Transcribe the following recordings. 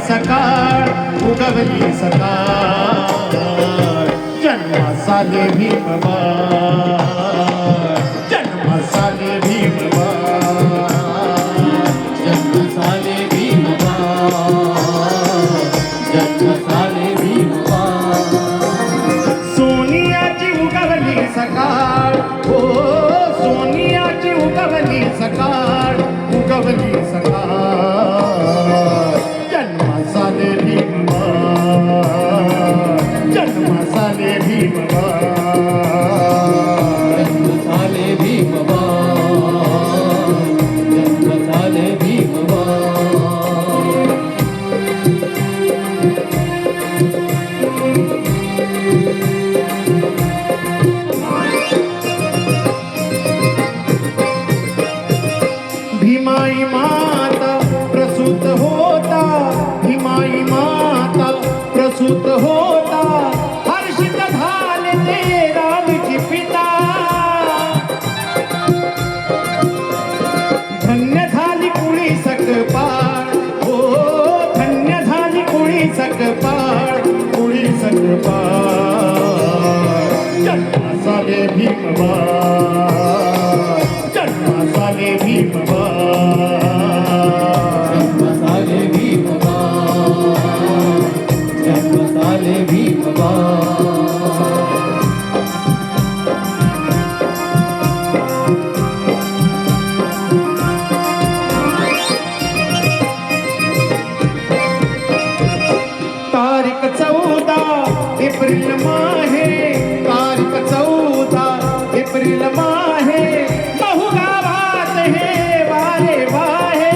सकाळ उगवली सकाळ जन्मासाले भीमबाळ जन्मासाले भीमबाळ जन्मसाले भीमबाळ जन्मसाले भीमबाळ सोनियाची उगवली सकाळ हो सोनियाची उगवली सकाळ उगवली सकाळ जन्मासाले भीमबाळ जन्मासाले भीमबाळ जन्मसाले भीमबाळ जन्मसाले भीमबाळ भीमाई माता प्रसूत होता भीमाई माता प्रसूत होता हर्षित झाले ते रामची पिता धन्य झाली कुळी सकपाळ हो धन्य झाली कुळी सकपाळ कुळी सकपाळ जन्मासाले भीमबाळ जन्मासाले भीमबाळ जन्मसाले भीमबाळ जन्मसाले भीमबाळ तारीख 14 एप्रिल माहे तारीख 14 एप्रिल माहे बहु गावात हे वारे वाहे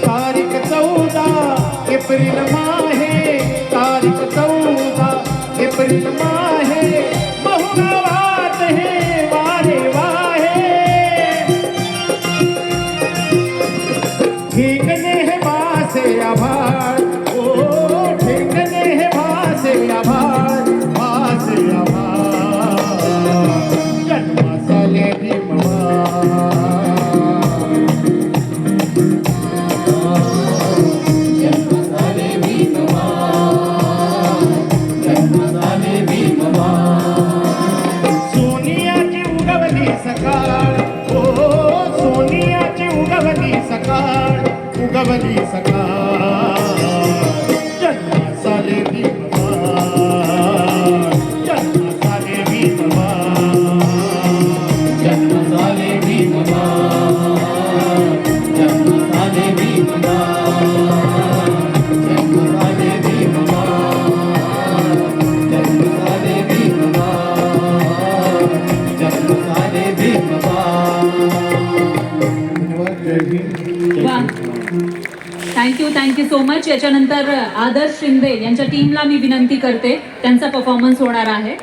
तारीख 14 एप्रिल माहे तारीख 14 एप्रिल माहे बहु गावात हे वारे वाहे ठेंगणे हे भासे आभाळ ओ ठेंगणे हे भासे आभाळ भासे आभाळ जन्मासाले भीमबाळ जन्मसाले भीमबाळ जन्मसाले भीमबाळ सोनियाची उगवली सकाळ ओ सोनियाची उगवली सकाळ उगवली सकाळ जन्मासाले भीमबाळ जन्मासाले भीमबाळ जन्मसाले भीमबाळ जन्मसाले भीमबाळ जन्मसाले भीमबाळ जन्मसाले भीमबाळ जन्मसाले भीमबाळ धन्यवाद जय भीम जय वा भीम. Thank you so much. याच्यानंतर आदर्श शिंदे यांच्या टीमला मी विनंती करते, त्यांचा परफॉर्मन्स होणार आहे.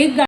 एक